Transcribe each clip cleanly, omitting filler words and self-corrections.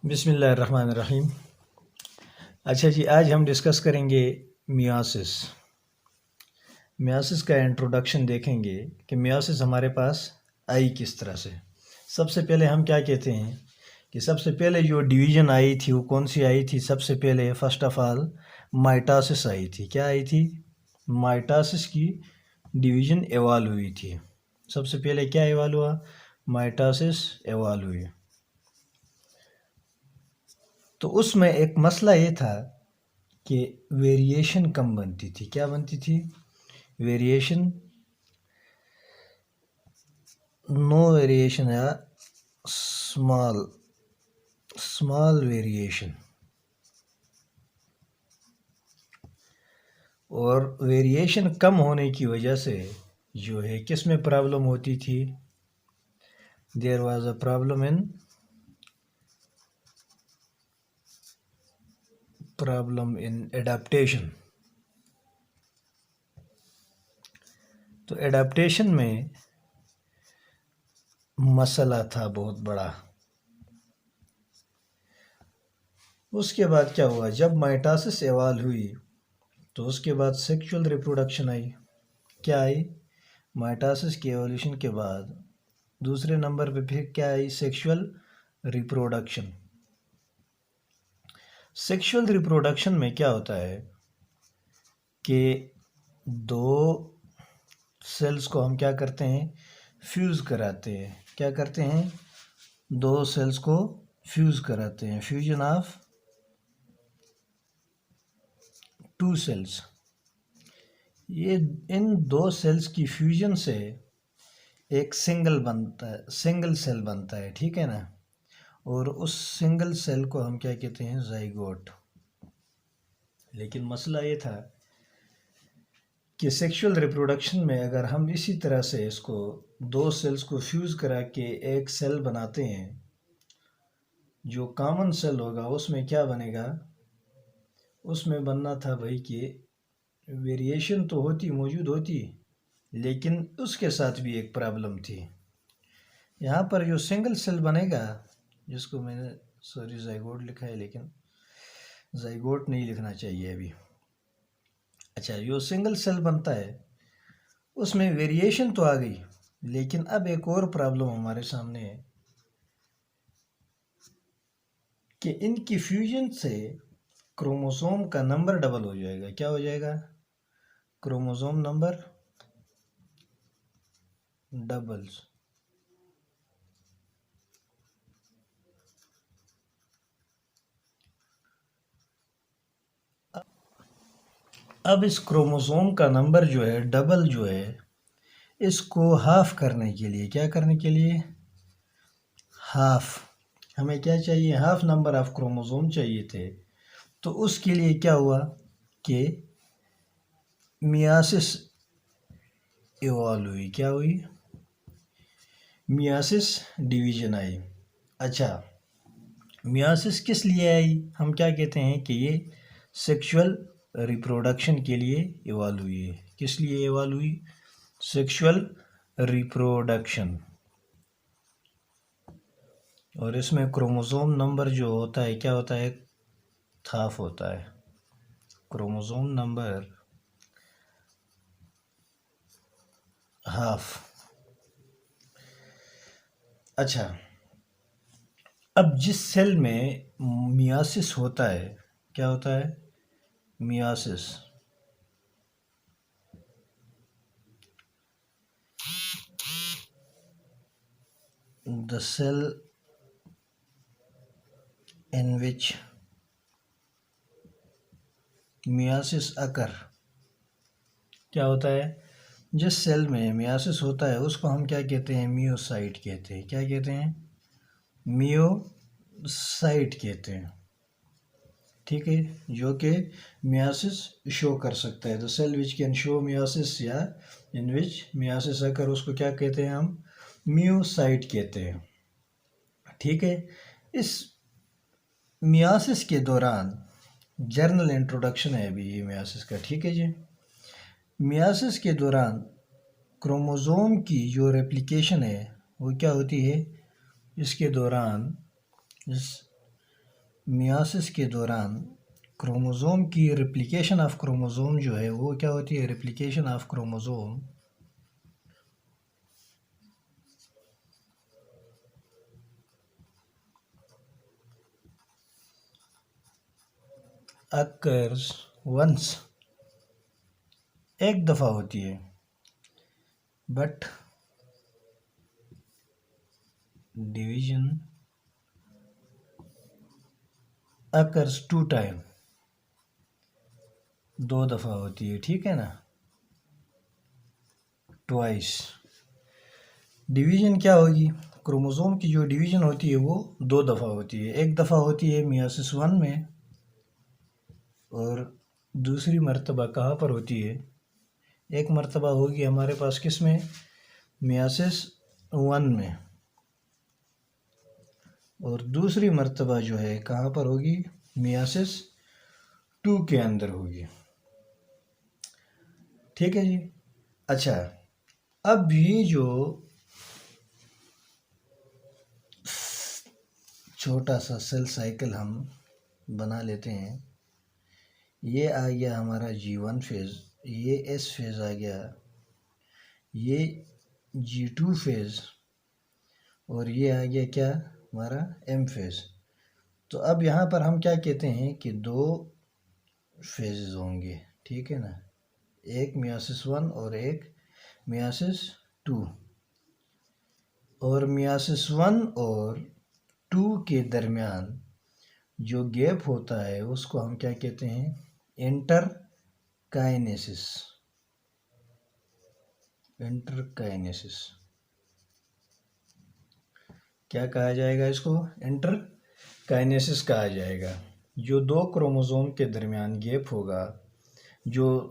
बिस्मिल्लाहिर्रहमानिर्रहीम। अच्छा जी, आज हम डिस्कस करेंगे मियासिस। मियासिस का इंट्रोडक्शन देखेंगे कि मियासिस हमारे पास आई किस तरह से। सबसे पहले हम क्या कहते हैं कि सबसे पहले जो डिवीज़न आई थी वो कौन सी आई थी। सबसे पहले फर्स्ट ऑफ ऑल माइटोसिस आई थी। क्या आई थी? माइटोसिस की डिवीज़न इवॉल्व हुई थी। सबसे पहले क्या इवॉल्व हुआ? माइटोसिस इवॉल्व हुई। तो उसमें एक मसला ये था कि वेरिएशन कम बनती थी। क्या बनती थी? वेरिएशन, नो वेरिएशन या स्मॉल वेरिएशन। और वेरिएशन कम होने की वजह से जो है किस में प्रॉब्लम होती थी? There was a problem in adaptation. तो एडाप्टेशन में मसला था बहुत बड़ा। उसके बाद क्या हुआ? जब माइटोसिस इवॉल्व हुई तो उसके बाद सेक्सुअल रिप्रोडक्शन आई। क्या आई? माइटोसिस के एवोल्यूशन के बाद दूसरे नंबर पे फिर क्या आई? Sexual reproduction. सेक्सुअल रिप्रोडक्शन में क्या होता है कि दो सेल्स को हम क्या करते हैं? फ्यूज़ कराते हैं। क्या करते हैं? दो सेल्स को फ्यूज़ कराते हैं। Fusion of two cells. ये इन दो सेल्स की फ्यूजन से एक सिंगल सेल बनता है। ठीक है ना? और उस सिंगल सेल को हम क्या कहते हैं? जाइगोट। लेकिन मसला ये था कि सेक्सुअल रिप्रोडक्शन में अगर हम इसी तरह से इसको दो सेल्स को फ्यूज़ करा के एक सेल बनाते हैं, जो कॉमन सेल होगा उसमें क्या बनेगा? उसमें बनना था भाई कि वेरिएशन तो मौजूद होती, लेकिन उसके साथ भी एक प्रॉब्लम थी। यहाँ पर जो सिंगल सेल बनेगा, जिसको मैंने सॉरी जाइगोट लिखा है, लेकिन जाइगोट नहीं लिखना चाहिए अभी। अच्छा, जो सिंगल सेल बनता है उसमें वेरिएशन तो आ गई, लेकिन अब एक और प्रॉब्लम हमारे सामने है कि इनकी फ्यूजन से क्रोमोसोम का नंबर डबल हो जाएगा। क्या हो जाएगा? Chromosome number doubles. अब इस क्रोमोसोम का नंबर जो है, डबल जो है, इसको हाफ करने के लिए, क्या करने के लिए? हाफ। हमें क्या चाहिए? हाफ नंबर ऑफ क्रोमोसोम चाहिए थे। तो उसके लिए क्या हुआ कि मियासिस इवॉल्व हुई। क्या हुई? मियासिस डिवीजन आई। अच्छा, मियासिस किस लिए आई? हम क्या कहते हैं कि ये सेक्सुअल रिप्रोडक्शन के लिए इवॉल्व हुई है। किस लिए इवॉल्व हुई? Sexual reproduction. और इसमें क्रोमोसोम नंबर जो होता है, क्या होता है? हाफ होता है। Chromosome number half. अच्छा, अब जिस सेल में मियासिस होता है, क्या होता है? Meiosis. The cell in which meiosis occur. क्या होता है? जिस सेल में मियासिस होता है उसको हम क्या कहते हैं? मियोसाइट कहते हैं। क्या कहते हैं? मियोसाइट कहते हैं। ठीक है, जो कि मियासिस शो कर सकता है। The cell which can show meiosis या इन विच मियासिस अकर, उसको क्या कहते हैं? हम मियोसाइट कहते हैं। ठीक है, इस मियासिस के दौरान जर्नल इंट्रोडक्शन है अभी ये मियासिस का। ठीक है जी। मियासिस के दौरान क्रोमोसोम की जो रेप्लिकेशन है वो क्या होती है? इसके दौरान इस मियोसिस के दौरान क्रोमोसोम की रेप्लिकेशन ऑफ क्रोमोसोम जो है वो क्या होती है, replication of chromosome occurs once, एक दफ़ा होती है, बट डिवीजन occurs 2 टाइम, 2 दफ़ा होती है, ठीक है ना, ट्वाइस। डिवीजन क्या होगी, क्रोमोसोम की जो डिवीजन होती है वो 2 दफ़ा होती है, एक दफ़ा होती है मियोसिस 1 में और दूसरी मर्तबा कहाँ पर होती है, एक मर्तबा होगी हमारे पास किस में, मियोसिस 1 में, और दूसरी मर्तबा जो है कहाँ पर होगी, मियोसिस 2 के अंदर होगी, ठीक है जी। अच्छा, अब ये जो छोटा सा सेल साइकिल हम बना लेते हैं, ये आ गया हमारा G1 फेज़, ये S फेज़ आ गया, ये G2 फेज़, और ये आ गया क्या हमारा M फेज़। तो अब यहाँ पर हम क्या कहते हैं कि 2 फेजेस होंगे, ठीक है ना, एक मियोसिस 1 और एक मियोसिस 2, और मियोसिस 1 और 2 के दरमियान जो गैप होता है उसको हम क्या कहते हैं, इंटरकाइनेसिस, इंटरकाइनेसिस क्या कहा जाएगा, इसको इंटरकाइनेसिस कहा जाएगा। जो 2 क्रोमोसोम के दरमियान गैप होगा, जो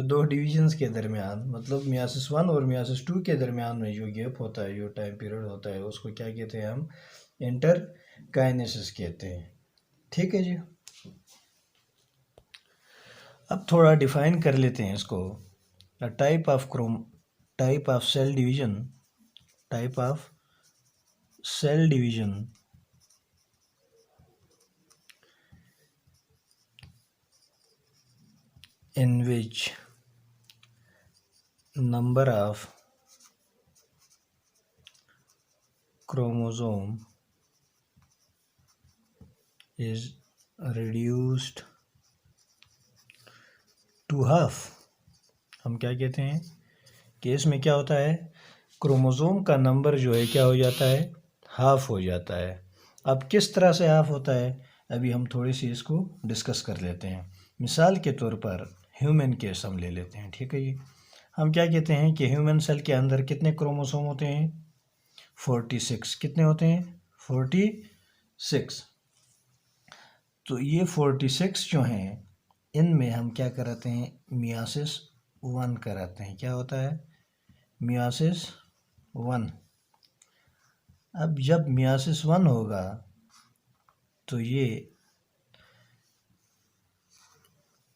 2 डिविजन्स के दरमियान, मतलब मियोसिस 1 और मियोसिस 2 के दरमियान में जो गैप होता है, जो टाइम पीरियड होता है, उसको क्या कहते हैं, हम इंटरकाइनेसिस कहते हैं, ठीक है जी। अब थोड़ा डिफाइन कर लेते हैं इसको, type of cell division, type of cell division in which number of chromosome is reduced to half। हम क्या कहते हैं कि इसमें क्या होता है, क्रोमोसोम का नंबर जो है क्या हो जाता है, हाफ हो जाता है। अब किस तरह से हाफ होता है, अभी हम थोड़ी सी इसको डिस्कस कर लेते हैं। मिसाल के तौर पर ह्यूमन केस हम ले लेते हैं, ठीक है जी। हम क्या कहते हैं कि ह्यूमन सेल के अंदर कितने क्रोमोसोम होते हैं, 46। कितने होते हैं, 46। तो ये 46 जो हैं, इनमें हम क्या कराते हैं, मियोसिस 1 कराते हैं। क्या होता है, मियोसिस 1। अब जब मियोसिस 1 होगा तो ये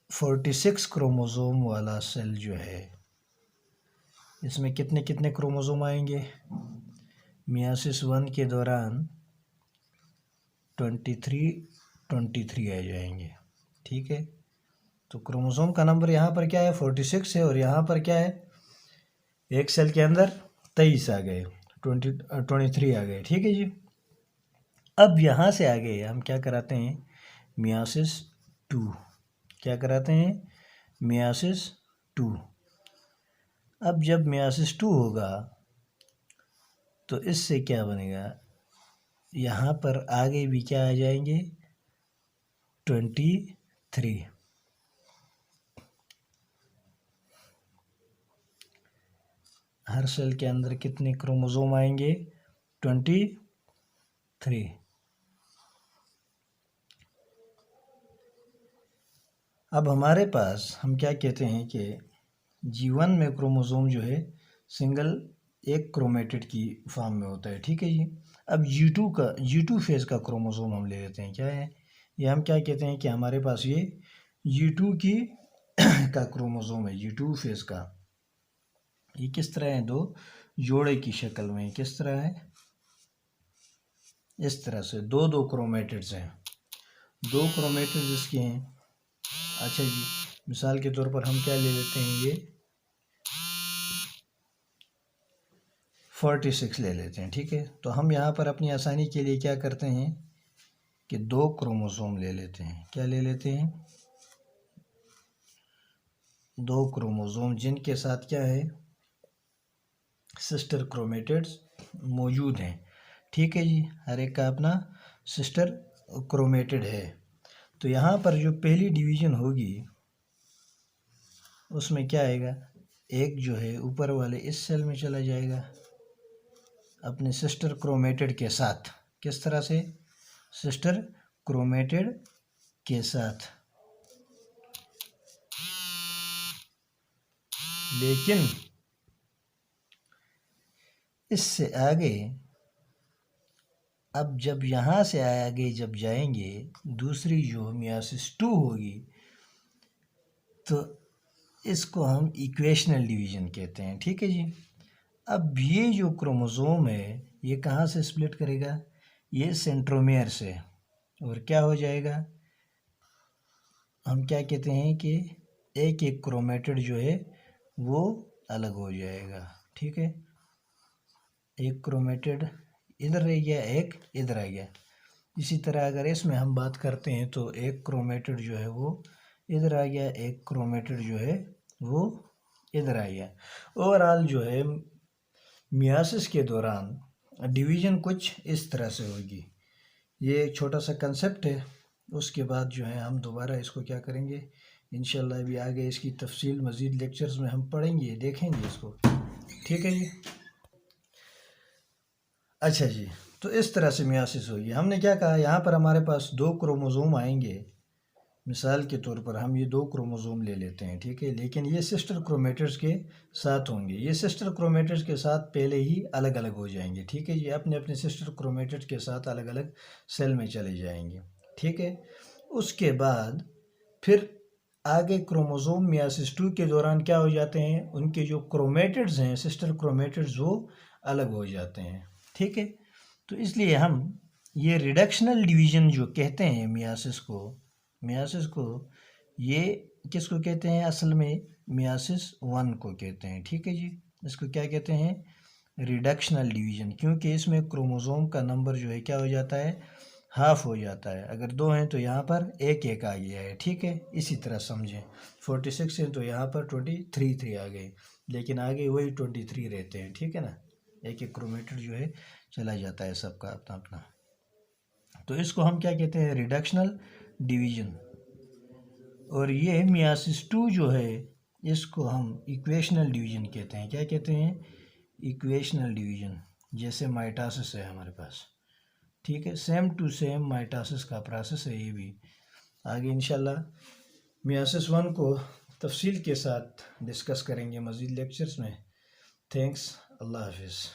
46 क्रोमोसोम वाला सेल जो है, इसमें कितने कितने क्रोमोसोम आएंगे, मियोसिस 1 के दौरान 23 आ जाएंगे, ठीक है। तो क्रोमोसोम का नंबर यहाँ पर क्या है, 46 है, और यहाँ पर क्या है, एक सेल के अंदर 23 आ गए, 23 आ गए, ठीक है जी। अब यहाँ से आगे हम क्या कराते हैं, मियोसिस 2। क्या कराते हैं, मियोसिस 2। अब जब मियोसिस 2 होगा तो इससे क्या बनेगा, यहाँ पर आगे भी क्या आ जाएंगे, 23। हर सेल के अंदर कितने क्रोमोसोम आएंगे, 23। अब हमारे पास हम क्या कहते हैं कि G1 में क्रोमोसोम जो है सिंगल एक क्रोमेटिड की फॉर्म में होता है, ठीक है जी। अब G2 फेज़ का क्रोमोसोम हम ले लेते हैं, क्या है ये, हम क्या कहते हैं कि हमारे पास ये G2 की का क्रोमोसोम है, G2 फेज़ का। ये किस तरह है, 2 जोड़े की शक्ल में, किस तरह है, इस तरह से 2 क्रोमेटिड्स हैं, दो क्रोमेटिड्स इसके हैं। अच्छा जी, मिसाल के तौर पर हम क्या ले लेते हैं, ये 46 ले लेते हैं, ठीक है। तो हम यहाँ पर अपनी आसानी के लिए क्या करते हैं कि दो क्रोमोसोम ले लेते हैं। क्या ले लेते हैं, दो क्रोमोसोम जिनके साथ क्या है, सिस्टर क्रोमेटिड्स मौजूद हैं, ठीक है जी। हर एक का अपना सिस्टर क्रोमेटिड है। तो यहाँ पर जो पहली डिवीज़न होगी उसमें क्या आएगा, एक जो है ऊपर वाले इस सेल में चला जाएगा अपने सिस्टर क्रोमेटिड के साथ। किस तरह से, सिस्टर क्रोमेटिड के साथ। लेकिन इससे आगे, अब जब यहाँ से आगे जब जाएंगे, दूसरी जो मियासिस 2 होगी, तो इसको हम इक्वेशनल डिवीज़न कहते हैं, ठीक है जी। अब ये जो क्रोमोसोम है ये कहाँ से स्प्लिट करेगा, ये सेंट्रोमेयर से, और क्या हो जाएगा, हम क्या कहते हैं कि एक एक क्रोमेटिड जो है वो अलग हो जाएगा, ठीक है। एक क्रोमेटिड इधर रह गया, एक इधर आ गया। इसी तरह अगर इसमें हम बात करते हैं तो एक क्रोमेटिड जो है वो इधर आ गया, एक क्रोमेटिड जो है वो इधर आ गया। ओवरऑल जो है मियासिस के दौरान डिवीज़न कुछ इस तरह से होगी। ये एक छोटा सा कंसेप्ट है। उसके बाद जो है हम दोबारा इसको क्या करेंगे, इंशाल्लाह भी आगे इसकी तफसील मज़ीद लेक्चर्स में हम पढ़ेंगे, देखेंगे इसको, ठीक है जी। अच्छा जी, तो इस तरह से मियासिस होगी। हमने क्या कहा, यहाँ पर हमारे पास दो क्रोमोसोम आएंगे। मिसाल के तौर पर हम ये दो क्रोमोसोम ले लेते हैं, ठीक है। लेकिन ये सिस्टर क्रोमेटिड्स के साथ होंगे। ये सिस्टर क्रोमेटिड्स के साथ पहले ही अलग अलग हो जाएंगे, ठीक है। ये अपने अपने सिस्टर क्रोमेटिड्स के साथ अलग अलग सेल में चले जाएंगे, ठीक है। उसके बाद फिर आगे क्रोमोसोम मियासिस 2 के दौरान क्या हो जाते हैं, उनके जो क्रोमेटिड्स हैं, सिस्टर क्रोमेटिड्स, वो अलग हो जाते हैं, ठीक है। तो इसलिए हम ये रिडक्शनल डिवीज़न जो कहते हैं मियासिस को ये किसको कहते हैं, असल में मियासिस 1 को कहते हैं, ठीक है जी। इसको क्या कहते हैं, रिडक्शनल डिवीज़न, क्योंकि इसमें क्रोमोसोम का नंबर जो है क्या हो जाता है, हाफ हो जाता है। अगर दो हैं तो यहाँ पर एक एक आ गया है, ठीक है। इसी तरह समझें, 46 हैं तो यहाँ पर 23 आ गए, लेकिन आगे वही 23 रहते हैं, ठीक है ना। एक एक क्रोमेटिड जो है चला जाता है, सबका अपना अपना। तो इसको हम क्या कहते हैं, रिडक्शनल डिवीज़न। और ये मियासिस 2 जो है इसको हम इक्वेशनल डिवीज़न कहते हैं। क्या कहते हैं, इक्वेशनल डिवीज़न। जैसे माइटोसिस है हमारे पास, ठीक है, सेम टू सेम माइटोसिस का प्रोसेस है ये भी। आगे इंशाल्लाह मियासिस 1 को तफसील के साथ डिस्कस करेंगे मज़ीद लेक्चर्स में। थैंक्स, अल्लाह हाफिज़।